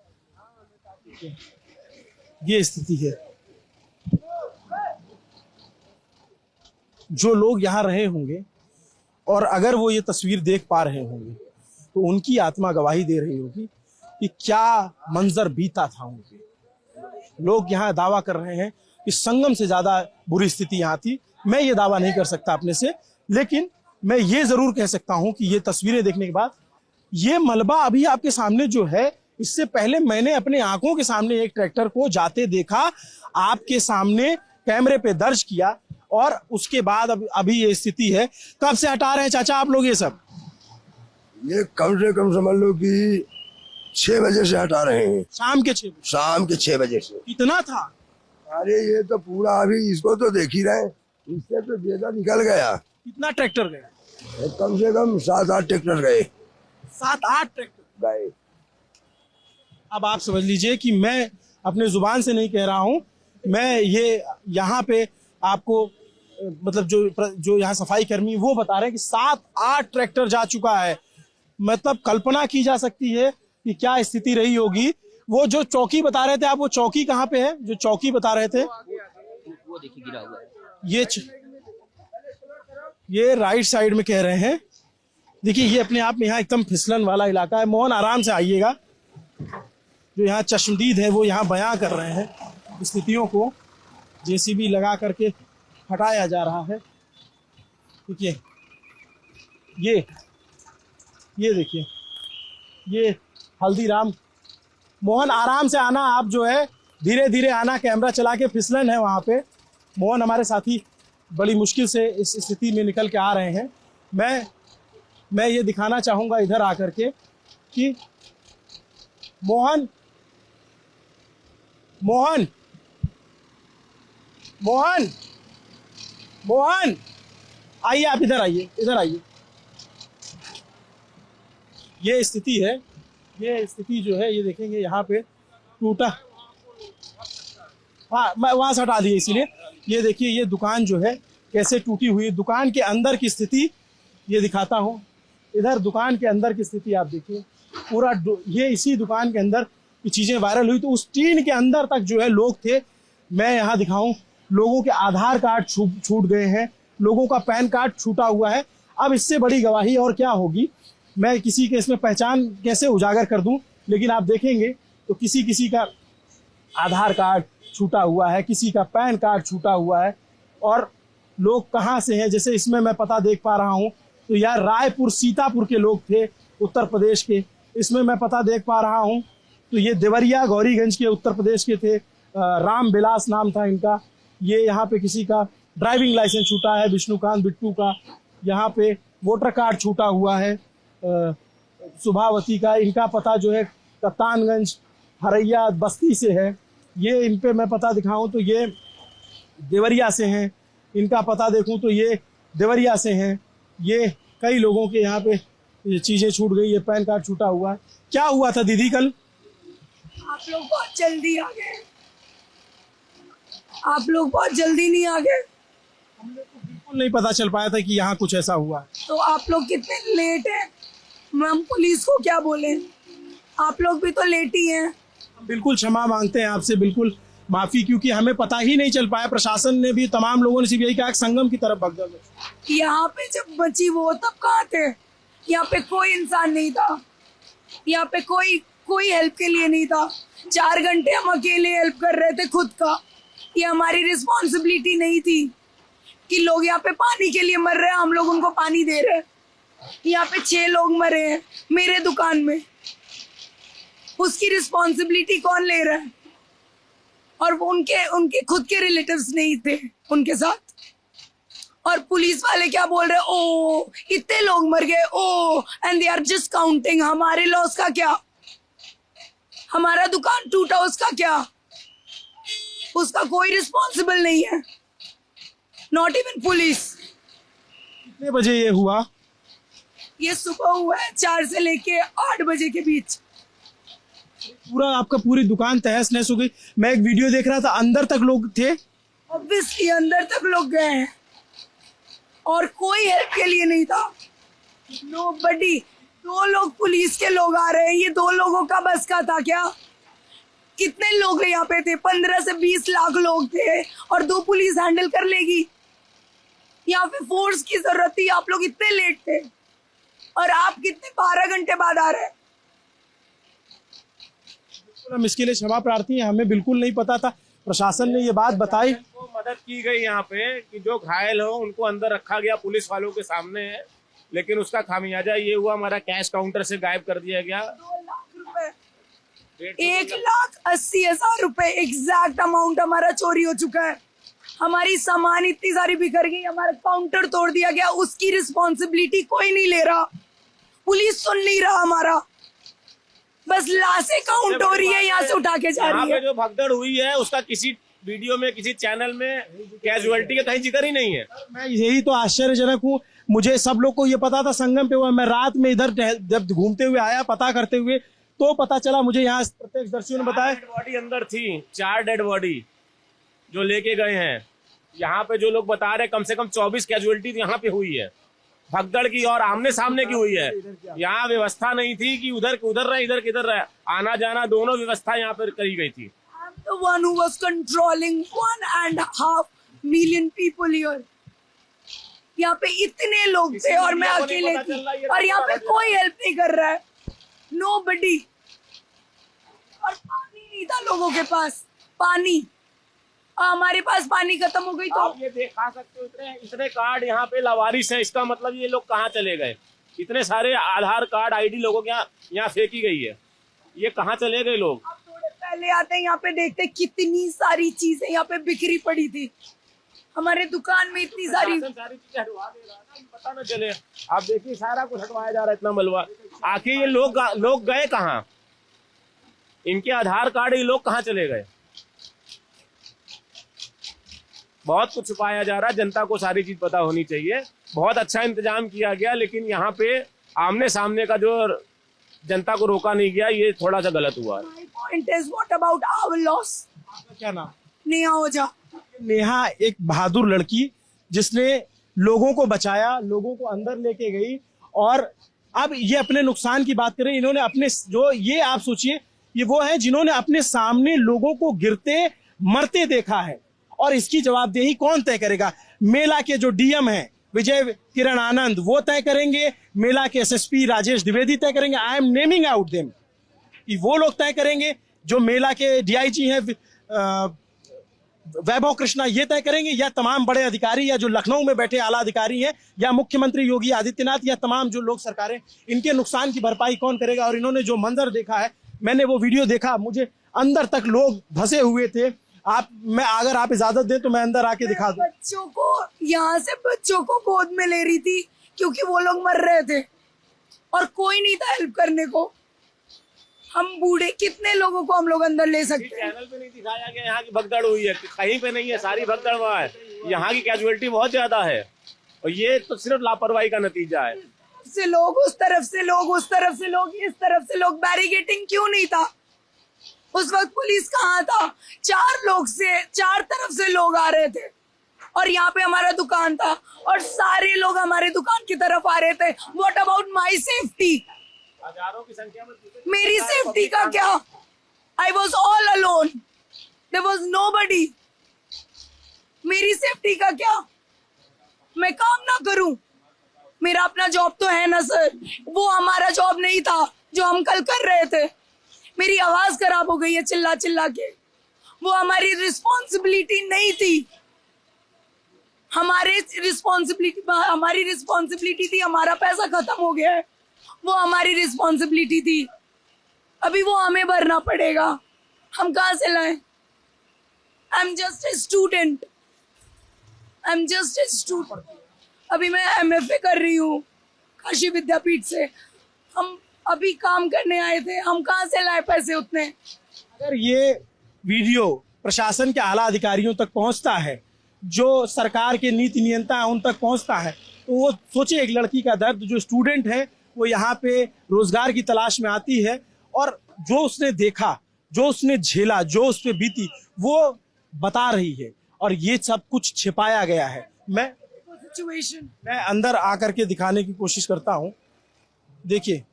ये स्थिति है। जो लोग यहाँ रहे होंगे और अगर वो ये तस्वीर देख पा रहे होंगे तो उनकी आत्मा गवाही दे रही होगी कि क्या मंजर बीता था उनके। लोग यहाँ दावा कर रहे हैं कि संगम से ज्यादा बुरी स्थिति यहाँ थी। मैं ये दावा नहीं कर सकता अपने से, लेकिन मैं ये जरूर कह सकता हूं कि ये तस्वीरें देखने के बाद, ये मलबा अभी आपके सामने जो है, इससे पहले मैंने अपने आंखों के सामने एक ट्रैक्टर को जाते देखा, आपके सामने कैमरे पे दर्ज किया, और उसके बाद अभी ये स्थिति है। कब से हटा रहे हैं चाचा आप लोग ये सब? ये कम से कम समझ लो कि 6 बजे से हटा रहे हैं। शाम के 6 बजे? शाम के 6 बजे से। कितना था? अरे ये तो पूरा, अभी इसको तो देख ही रहे, इससे तो ज्यादा निकल गया। कितना ट्रैक्टर गए? कम से कम 7-8 ट्रैक्टर गए। 7-8 ट्रैक्टर गए। अब आप समझ लीजिए कि मैं अपने जुबान से नहीं कह रहा हूं, मैं ये यहाँ पे आपको मतलब जो यहाँ सफाई कर्मी वो बता रहे हैं कि 7-8 ट्रैक्टर जा चुका है। मतलब कल्पना की जा सकती है कि क्या स्थिति रही होगी। वो जो चौकी बता रहे थे आप, वो चौकी कहाँ पे है जो चौकी बता रहे थे? वो देखिए गिरा हुआ है। ये राइट साइड में कह रहे हैं। देखिए ये अपने आप में यहाँ एकदम फिसलन वाला इलाका है। मोहन आराम से आइएगा। जो यहाँ चश्मदीद है वो यहाँ बयां कर रहे हैं स्थितियों को। JCB लगा करके हटाया जा रहा है। देखिए ये देखिए, ये हल्दीराम। मोहन आराम से आना, आप जो है धीरे धीरे आना, कैमरा चला के, फिसलन है वहाँ पे। मोहन हमारे साथी बड़ी मुश्किल से इस स्थिति में निकल के आ रहे हैं। मैं ये दिखाना चाहूँगा इधर आकर के कि मोहन आइए, आप इधर आइए। ये स्थिति है, ये स्थिति जो है, ये देखेंगे यहाँ पे टूटा। हाँ, मैं वहां से हटा दिया इसीलिए। ये देखिए ये दुकान जो है कैसे टूटी हुई। दुकान के अंदर की स्थिति ये दिखाता हूँ। इधर दुकान के अंदर की स्थिति आप देखिए, पूरा ये इसी दुकान के अंदर की चीजें वायरल हुई तो उस टीन के अंदर तक जो है लोग थे। मैं यहाँ दिखाऊं, लोगों के आधार कार्ड छूट गए हैं, लोगों का पैन कार्ड छूटा हुआ है। अब इससे बड़ी गवाही और क्या होगी? मैं किसी के इसमें पहचान कैसे उजागर कर दूं, लेकिन आप देखेंगे तो किसी का आधार कार्ड छूटा हुआ है, किसी का पैन कार्ड छूटा हुआ है, और लोग कहाँ से हैं। जैसे इसमें मैं पता देख पा रहा हूँ तो यार रायपुर सीतापुर के लोग थे उत्तर प्रदेश के। इसमें मैं पता देख पा रहा हूँ तो ये देवरिया गौरीगंज के उत्तर प्रदेश के थे। राम विलास नाम था इनका। ये यहाँ पे किसी का ड्राइविंग लाइसेंस छूटा है, विष्णुकांत बिट्टू का। यहाँ पे वोटर कार्ड छूटा हुआ है सुभावती का। इनका पता जो है कप्तानगंज हरैया बस्ती से है। ये इन पे मैं पता दिखाऊं तो ये देवरिया से हैं। इनका पता देखूं तो ये देवरिया से हैं। ये कई लोगों के यहाँ पे ये चीज़ें छूट गई। ये पैन कार्ड छूटा हुआ है। क्या हुआ था दीदी कल? आप लोग बहुत जल्दी आ गए। आप लोग बहुत जल्दी नहीं आ गए। हमने तो बिल्कुल नहीं पता चल पाया था कि यहाँ कुछ ऐसा हुआ। तो आप लोग कितने लेट हैं? हम पुलिस को क्या बोले? आप लोग भी तो लेट ही हैं। बिल्कुल क्षमा मांगते हैं आपसे, बिल्कुल माफी, क्योंकि हमें पता ही नहीं चल पाया। प्रशासन ने भी, तमाम लोगों ने सिर्फ यही कहा संगम की तरफ भगदड़ है। यहाँ पे जब बची वो तब कहाँ थे? यहाँ पे कोई इंसान नहीं था। यहाँ पे कोई हेल्प के लिए नहीं था। 4 घंटे हम अकेले हेल्प कर रहे थे खुद का। ये हमारी रिस्पॉन्सिबिलिटी नहीं थी कि लोग यहाँ पे पानी के लिए मर रहे हैं, हम लोग उनको पानी दे रहे हैं। यहाँ पे 6 लोग मरे हैं मेरे दुकान में। उसकी रिस्पॉन्सिबिलिटी कौन ले रहा है? और वो उनके खुद के रिलेटिव्स नहीं थे उनके साथ। और पुलिस वाले क्या बोल रहे हैं? ओ इतने लोग मर गए, oh and they are just counting. हमारे लॉस का क्या? हमारा दुकान टूटा उसका क्या? उसका कोई रिस्पॉन्सिबल नहीं है, नॉट इवन पुलिस। कितने बजे ये हुआ? ये सुबह हुआ है 4 से लेके 8 बजे के बीच। पूरा आपका पूरी दुकान तहस नहस हो गई। मैं एक वीडियो देख रहा था, अंदर तक लोग थे। ऑब्वियसली अंदर तक लोग गए हैं और कोई हेल्प के लिए नहीं था। नोबडी। 2 लोग पुलिस के लोग आ रहे हैं। ये 2 लोगों का बस का था क्या? कितने लोग यहाँ पे थे? 15 से 20 लाख लोग थे और 2 पुलिस हैंडल कर लेगी? यहाँ पे फोर्स की जरूरत थी। आप लोग इतने लेट थे और आप कितने 12 घंटे बाद आ रहे हैं। हम इसके लिए क्षमा प्रार्थी हैं। हमें बिल्कुल नहीं पता था। प्रशासन ने ये बात बताई, तो मदद की गई यहाँ पे कि जो घायल हो उनको अंदर रखा गया पुलिस वालों के सामने है। लेकिन उसका खामियाजा ये हुआ, हमारा कैश काउंटर से गायब कर दिया गया। 2 लाख रुपए, 1,80,000 रुपए एग्जैक्ट अमाउंट हमारा चोरी हो चुका है। हमारी सामान इतनी सारी बिखर गई, हमारा काउंटर तोड़ दिया गया। उसकी रिस्पॉन्सिबिलिटी कोई नहीं ले रहा। पुलिस सुन नहीं रहा हमारा। बस लाशें काउंट हो रही है, यहाँ से उठा के जा रही है। जो भगदड़ हुई है उसका किसी वीडियो में, किसी चैनल में कैजुअलिटी का कहीं जिक्र ही नहीं है। मैं यही तो आश्चर्यजनक हूँ। मुझे सब लोग को ये पता था संगम पे हुआ। मैं रात में इधर जब घूमते हुए आया पता करते हुए तो पता चला मुझे, यहाँ प्रत्यक्षदर्शियों ने बताया। 4 डेड बॉडी अंदर थी, 4 डेड बॉडी जो लेके गए हैं। यहाँ पे जो लोग बता रहे कम से कम 24 कैजुअलिटी यहाँ पे हुई है भगदड़ की, और आमने सामने की हुई है। यहाँ व्यवस्था नहीं थी कि उधर रहे इधर किधर रहे, आना जाना दोनों व्यवस्था यहाँ पर करी गई थी। The one who was controlling 1.5 million people here. यहाँ पे इतने लोग थे और मैं अकेले थी और यहाँ पे कोई हेल्प नहीं कर रहा है। Nobody. और पानी नहीं था लोगों के पास। पानी, हमारे पास पानी खत्म हो गई तो आप ये देखा सकते हो इतने कार्ड यहाँ पे लावारिस है। इसका मतलब ये लोग कहाँ चले गए? इतने सारे आधार कार्ड आईडी लोगों के यहाँ फेंकी गई है। ये कहाँ चले गए लोग? आप थोड़े पहले आते हैं यहाँ पे देखते कितनी सारी चीजें यहाँ पे बिखरी पड़ी थी। हमारे दुकान में इतनी सारी चीजें हटवा दे रहा है, पता न चले। आप देखिए सारा कुछ हटवाया जा रहा है, इतना मलबा। आखिर ये लोग गए कहाँ? इनके आधार कार्ड ये लोग कहाँ चले गए? बहुत कुछ छुपाया जा रहा है। जनता को सारी चीज पता होनी चाहिए। बहुत अच्छा इंतजाम किया गया, लेकिन यहाँ पे आमने सामने का जो जनता को रोका नहीं गया, ये थोड़ा सा गलत हुआ। Point is what about our loss? क्या नाम? नेहा ओझा। नेहा एक बहादुर लड़की जिसने लोगों को बचाया, लोगों को अंदर लेके गई। और अब ये अपने नुकसान की बात करें, इन्होंने अपने जो, ये आप सोचिए, ये वो है जिन्होंने अपने सामने लोगों को गिरते मरते देखा है। और इसकी जवाबदेही कौन तय करेगा? मेला के जो डीएम हैं विजय किरण आनंद, वो तय करेंगे। मेला के एसएसपी राजेश द्विवेदी तय करेंगे। I am naming out them. वो लोग तय करेंगे। जो मेला के डीआईजी हैं वैभव कृष्णा ये तय करेंगे, या तमाम बड़े अधिकारी, या जो लखनऊ में बैठे आला अधिकारी हैं, या मुख्यमंत्री योगी आदित्यनाथ, या तमाम जो लोक सरकारें, इनके नुकसान की भरपाई कौन करेगा। और इन्होंने जो मंजर देखा है, मैंने वो वीडियो देखा, मुझे अंदर तक लोग धंसे हुए थे। अगर आप इजाजत दें तो मैं अंदर आके दिखा दूं। बच्चों को, यहाँ से बच्चों को गोद में ले रही थी क्योंकि वो लोग मर रहे थे और कोई नहीं था हेल्प करने को। हम बूढ़े कितने लोगों को हम लोग अंदर ले सकते हैं। चैनल पे नहीं दिखाया गया यहाँ की भगदड़ हुई है, कहीं पे नहीं है, सारी भगदड़ वहाँ है। यहाँ की कैजुअलिटी बहुत ज्यादा है और ये तो सिर्फ लापरवाही का नतीजा है। से लोग उस तरफ से लोग, उस तरफ से लोग, इस तरफ से लोग, बैरिकेटिंग क्यों नहीं था उस वक्त? पुलिस कहाँ था? चार तरफ से लोग आ रहे थे और यहाँ पे हमारा दुकान था और सारे लोग हमारे दुकान की तरफ आ रहे थे। What about my safety? हजारों की संख्या में मेरी सेफ्टी का क्या? I was all alone, there was nobody. मेरी सेफ्टी का क्या? मैं काम ना करूं? मेरा अपना जॉब तो है ना सर, वो हमारा जॉब नहीं था जो हम कल कर रहे थे। मेरी आवाज खराब हो गई है चिल्ला चिल्ला के, वो हमारी रिस्पॉन्सिबिलिटी नहीं थी। हमारी रिस्पॉन्सिबिलिटी थी, हमारा पैसा खत्म हो गया है, वो हमारी रिस्पॉन्सिबिलिटी थी। अभी वो हमें भरना पड़ेगा, हम कहाँ से लाएं? I am just a student, अभी मैं MFA कर रही हूँ काशी विद्यापीठ से। हम अभी काम करने आए थे, हम कहाँ से लाए पैसे उतने? अगर ये वीडियो प्रशासन के आला अधिकारियों तक पहुंचता है, जो सरकार के नीति नियंता है उन तक पहुंचता है, तो वो सोचे एक लड़की का दर्द, जो स्टूडेंट है वो यहाँ पे रोजगार की तलाश में आती है और जो उसने देखा, जो उसने झेला, जो उस पे बीती, वो बता रही है और ये सब कुछ छिपाया गया है। मैं अंदर आकर के दिखाने की कोशिश करता हूँ। देखिए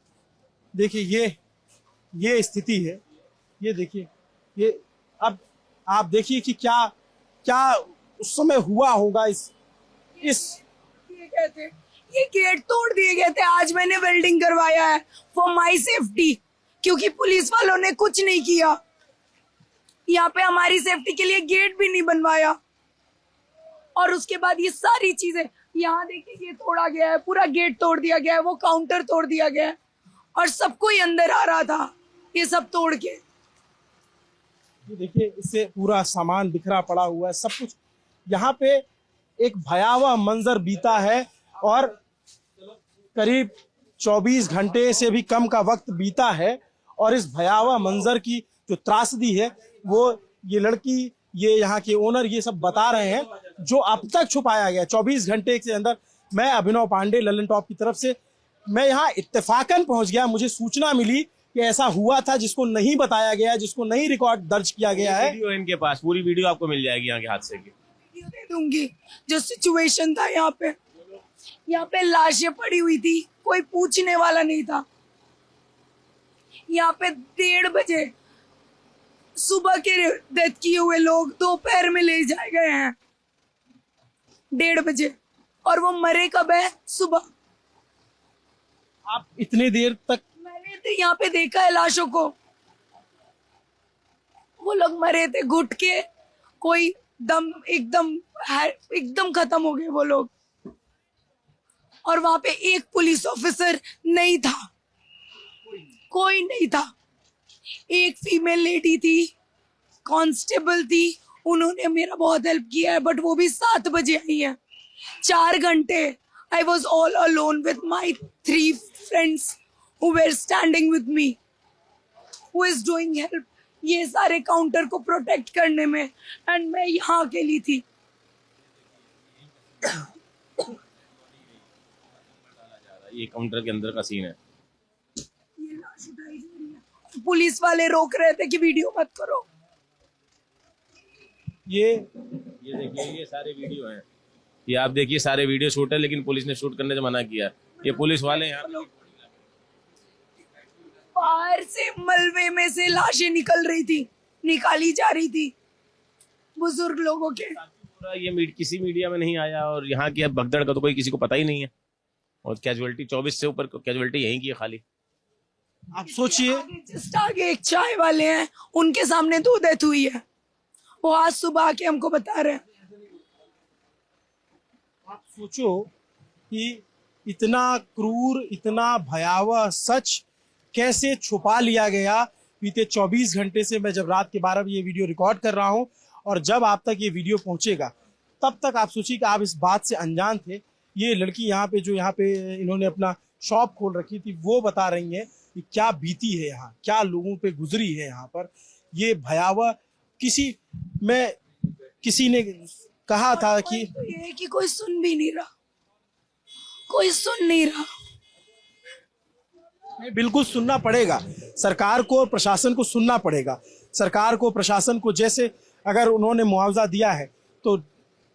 ये स्थिति है, ये देखिए, ये अब आप देखिए कि क्या उस समय हुआ होगा। ये गेट तोड़ दिए गए थे, आज मैंने वेल्डिंग करवाया है फॉर माई सेफ्टी, क्योंकि पुलिस वालों ने कुछ नहीं किया। यहाँ पे हमारी सेफ्टी के लिए गेट भी नहीं बनवाया और उसके बाद ये सारी चीजें, यहाँ देखिए ये तोड़ा गया है, पूरा गेट तोड़ दिया गया है, वो काउंटर तोड़ दिया गया है और सबको ही अंदर आ रहा था ये सब तोड़ के। ये देखिए, इससे पूरा सामान बिखरा पड़ा हुआ है, सब कुछ। यहाँ पे एक भयावह मंजर बीता है और करीब 24 घंटे से भी कम का वक्त बीता है और इस भयावह मंजर की जो त्रासदी है वो ये लड़की, ये यहाँ के ओनर, ये सब बता रहे हैं, जो अब तक छुपाया गया 24 घंटे के अंदर। मैं अभिनव पांडे, ललन टॉप की तरफ से, मैं यहाँ इत्तेफाकन पहुंच गया। मुझे सूचना मिली कि ऐसा हुआ था जिसको नहीं बताया गया, जिसको नहीं रिकॉर्ड दर्ज किया गया है। वीडियो इनके पास, पूरी वीडियो आपको मिल जाएगी यहाँ के हादसे की। वीडियो दे दूंगी जो सिचुएशन था। यहाँ पे लाशें पड़ी हुई थी, कोई पूछने वाला नहीं था। यहाँ पे 1:30 बजे सुबह के डेथ किए हुए लोग दोपहर में ले जाए गए हैं 1:30 बजे, और वो मरे कब है? सुबह। आप इतनी देर तक? मैंने तो यहाँ पे देखा है लाशों को, वो लोग मरे थे घुट के, कोई दम एकदम खत्म हो गए वो लोग। और वहां पे एक पुलिस ऑफिसर नहीं था, कोई नहीं था। एक फीमेल लेडी थी, कांस्टेबल थी, उन्होंने मेरा बहुत हेल्प किया है, बट वो भी 7 बजे आई है। 4 घंटे आई was all alone with my 3 friends who were standing with me, who is doing help ये सारे काउंटर को प्रोटेक्ट करने में, एंड मैं यहाँ अकेली थी। ये काउंटर के अंदर का सीन है। ये लाश उठाई जा रही है, पुलिस वाले रोक रहे थे कि वीडियो मत करो। ये देखिए, ये सारे वीडियो हैं, ये आप देखिए, सारे वीडियो शूट है, लेकिन पुलिस ने शूट करने से मना किया। ये पुलिस वाले यहाँ बाहर से मलबे में से लाशें निकाली जा रही थी बुजुर्ग लोगों के। ये किसी मीडिया में नहीं आया और यहाँ की अब भगदड़ का तो कोई किसी को पता ही नहीं है। और कैजुअलिटी 24 से ऊपर कैजुअलिटी यहीं की है खाली। आप सोचिए, जस्ट आगे एक चाय वाले हैं, उनके सामने 2 डेथ हुई है वो आज सुबह आके हमको बता रहे हैं। आप सोचो कि इतना क्रूर, इतना भयावह सच कैसे छुपा लिया गया। बीते 24 घंटे से मैं जब रात के 12 बजे ये वीडियो रिकॉर्ड कर रहा हूं और जब आप तक ये वीडियो पहुंचेगा तब तक आप सोचिए कि आप इस बात से अनजान थे। ये लड़की यहाँ पे जो यहाँ पे इन्होंने अपना शॉप खोल रखी थी वो बता रही है कि क्या बीती है यहाँ, क्या लोगों पे गुजरी है यहाँ पर। ये भयावह किसी ने कहा था कि ये कि कोई सुन भी नहीं रहा, कोई सुन नहीं रहा। नहीं, बिल्कुल सुनना पड़ेगा सरकार को, प्रशासन को सुनना पड़ेगा। सरकार को, प्रशासन को, जैसे अगर उन्होंने मुआवजा दिया है तो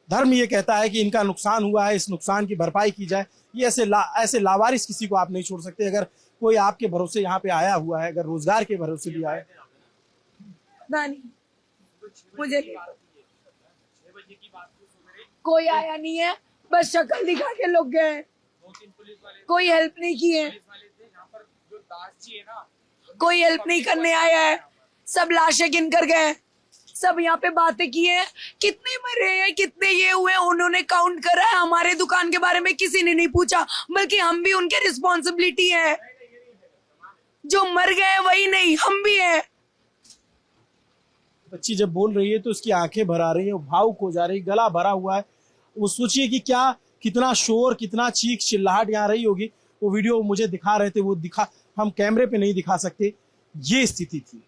धर्म ये कहता है कि इनका नुकसान हुआ है, इस नुकसान की भरपाई की जाए। ये ऐसे लावारिस किसी को आप नहीं छोड़ सकते। अगर कोई आपके भरोसे यहाँ पे आया हुआ है, अगर रोजगार के भरोसे भी आए, नहीं मुझे कोई आया नहीं है, बस शक्ल दिखा के लोग गए, कोई हेल्प नहीं की है, कोई हेल्प नहीं करने आया है। सब लाशें गिन कर गए, सब यहाँ पे बातें की है, कितने मरे हैं, कितने ये हुए, उन्होंने काउंट करा है। हमारे दुकान के बारे में किसी ने नहीं पूछा, बल्कि हम भी उनके रिस्पॉन्सिबिलिटी है। जो मर गए वही नहीं, हम भी है। बच्ची जब बोल रही है तो उसकी आंखें भर आ रही है, भावुक हो जा रही, गला भरा हुआ है। वो सोचिए कि कितना शोर, कितना चीख चिल्लाहट यहाँ रही होगी। वो वीडियो मुझे दिखा रहे थे, वो हम कैमरे पे नहीं दिखा सकते। ये स्थिति थी,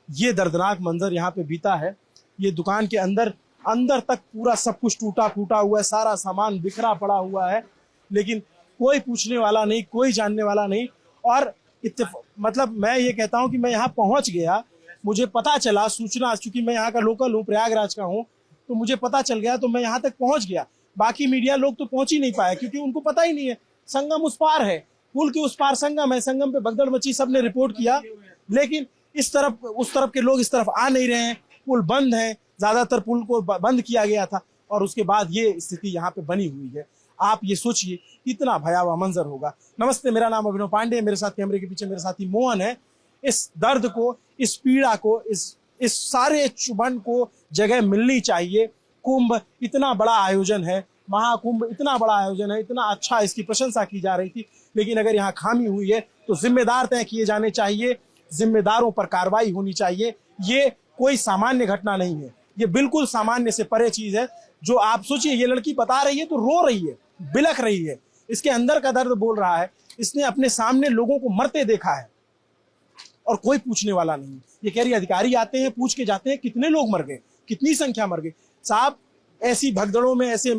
ये दर्दनाक मंजर यहाँ पे बीता है। ये दुकान के अंदर तक पूरा सब कुछ टूटा फूटा हुआ है, सारा सामान बिखरा पड़ा हुआ है, लेकिन कोई पूछने वाला नहीं, कोई जानने वाला नहीं। और मतलब मैं ये कहता हूँ कि मैं यहाँ पहुंच गया, मुझे पता चला, सूचना, चूंकि मैं यहाँ का लोकल हूँ, प्रयागराज का हूँ, तो मुझे पता चल गया तो मैं यहाँ तक पहुंच गया। बाकी मीडिया लोग तो पहुंच ही नहीं पाए क्योंकि उनको पता ही नहीं है। संगम उस पार है, पुल के उस पार संगम है, संगम पे भगदड़ मची, सबने रिपोर्ट किया, लेकिन इस तरफ उस तरफ के लोग इस तरफ आ नहीं रहे हैं। पुल बंद है, ज्यादातर पुल को बंद किया गया था और उसके बाद ये स्थिति यहाँ पे बनी हुई है। आप ये सोचिए कितना भयावह मंजर होगा। नमस्ते, मेरा नाम अभिनव पांडे, मेरे साथ कैमरे के पीछे मेरे साथी मोहन है। इस दर्द को, इस पीड़ा को, इस सारे चुभन को जगह मिलनी चाहिए। कुंभ इतना बड़ा आयोजन है, महाकुंभ इतना बड़ा आयोजन है, इतना अच्छा, इसकी प्रशंसा की जा रही थी, लेकिन अगर यहाँ खामी हुई है तो जिम्मेदार तय किए जाने चाहिए, जिम्मेदारों पर कार्रवाई होनी चाहिए। ये कोई सामान्य घटना नहीं है, ये बिल्कुल सामान्य से परे चीज है। जो आप सोचिए, ये लड़की बता रही है तो रो रही है, बिलख रही है, इसके अंदर का दर्द बोल रहा है। इसने अपने सामने लोगों को मरते देखा है और कोई पूछने वाला नहीं। ये कह रही अधिकारी आते हैं, पूछ के जाते हैं कितने लोग मर गए, कितनी संख्या मर गई। साहब, ऐसी भगदड़ों में, ऐसे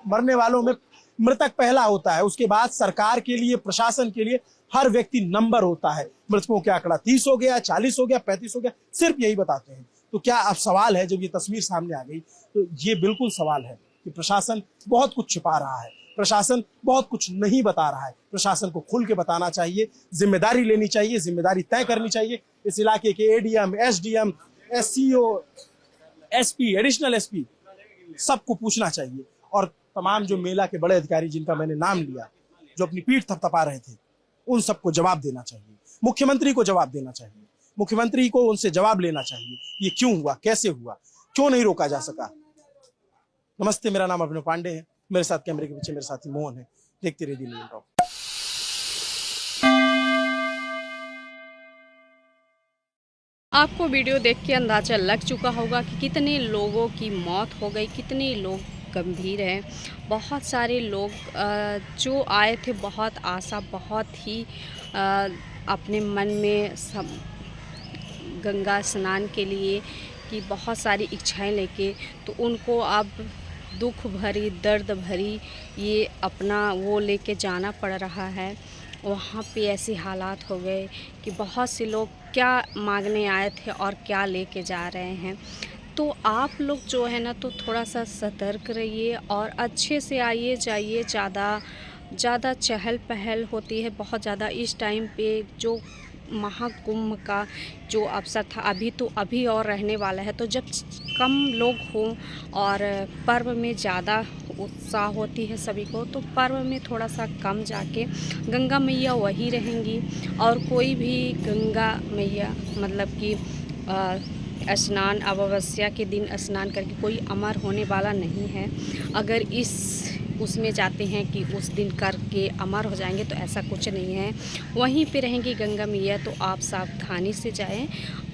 मरने वालों में मृतक पहला होता है, उसके बाद सरकार के लिए, प्रशासन के लिए हर व्यक्ति नंबर होता है। मृतकों का आंकड़ा 30 हो गया, 40 हो गया, 35 हो गया, सिर्फ यही बताते हैं। तो क्या अब सवाल है, जब ये तस्वीर सामने आ गई तो ये बिल्कुल सवाल है कि प्रशासन बहुत कुछ छिपा रहा है, प्रशासन बहुत कुछ नहीं बता रहा है। प्रशासन को खुल के बताना चाहिए, जिम्मेदारी लेनी चाहिए, जिम्मेदारी तय करनी चाहिए। इस इलाके के ADM, SDM, SCO, SP, additional SP, सबको पूछना चाहिए। और तमाम जो मेला के बड़े अधिकारी जिनका मैंने नाम लिया, जो अपनी पीठ थपथपा रहे थे, उन सबको जवाब देना चाहिए। मुख्यमंत्री को जवाब देना चाहिए, मुख्यमंत्री को उनसे जवाब लेना चाहिए, ये क्यों हुआ, कैसे हुआ, क्यों नहीं रोका जा सका। नमस्ते, मेरा नाम अभिनव पांडे है, मेरे साथ कैमरे के पीछे मेरे साथी मोहन है। देखते रहिए दिल्ली टॉप। आपको वीडियो देख के अंदाज़ा लग चुका होगा कि कितने लोगों की मौत हो गई, कितने लोग गंभीर हैं। बहुत सारे लोग जो आए थे, बहुत आशा, बहुत ही अपने मन में सब गंगा स्नान के लिए कि बहुत सारी इच्छाएं लेके, तो उनको अब दुख भरी, दर्द भरी ये अपना वो लेके जाना पड़ रहा है। वहाँ पे ऐसे हालात हो गए कि बहुत से लोग क्या मांगने आए थे और क्या लेके जा रहे हैं। तो आप लोग जो है ना, तो थोड़ा सा सतर्क रहिए और अच्छे से आइए जाइए। ज़्यादा चहल पहल होती है बहुत ज़्यादा इस टाइम पे। जो महाकुंभ का जो अवसर था अभी और रहने वाला है, तो जब कम लोग हों और पर्व में ज़्यादा उत्साह होती है सभी को, तो पर्व में थोड़ा सा कम जाके गंगा मैया वही रहेंगी। और कोई भी गंगा मैया मतलब कि स्नान अमावस्या के दिन स्नान करके कोई अमर होने वाला नहीं है। अगर उसमें जाते हैं कि उस दिन करके अमर हो जाएंगे, तो ऐसा कुछ नहीं है। वहीं पे रहेंगी गंगा मैया, तो आप सावधानी से जाएं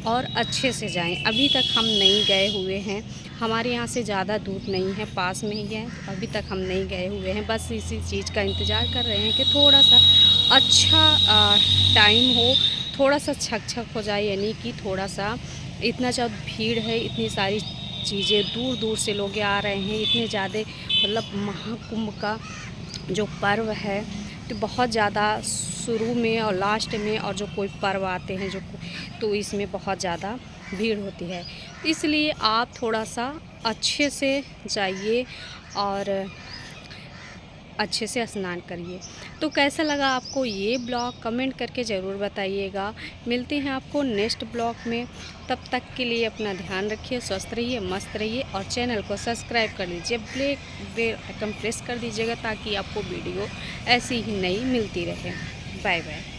और अच्छे से जाएं। अभी तक हम नहीं गए हुए हैं, हमारे यहाँ से ज़्यादा दूर नहीं है, पास में ही है। अभी तक हम नहीं गए हुए हैं, बस इसी चीज़ का इंतज़ार कर रहे हैं कि थोड़ा सा अच्छा टाइम हो, थोड़ा सा छक हो जाए, यानी कि थोड़ा सा इतना ज़्यादा भीड़ है, इतनी सारी चीज़ें दूर दूर से लोग आ रहे हैं, इतने ज़्यादा मतलब महाकुंभ का जो पर्व है तो बहुत ज़्यादा शुरू में और लास्ट में, और जो कोई पर्व आते हैं तो इसमें बहुत ज़्यादा भीड़ होती है। इसलिए आप थोड़ा सा अच्छे से जाइए और अच्छे से स्नान करिए। तो कैसा लगा आपको ये ब्लॉग, कमेंट करके ज़रूर बताइएगा। मिलते हैं आपको नेक्स्ट ब्लॉग में, तब तक के लिए अपना ध्यान रखिए, स्वस्थ रहिए, मस्त रहिए और चैनल को सब्सक्राइब कर लीजिए, बेल आइकन प्रेस कर दीजिएगा ताकि आपको वीडियो ऐसी ही नई मिलती रहे। Bye bye.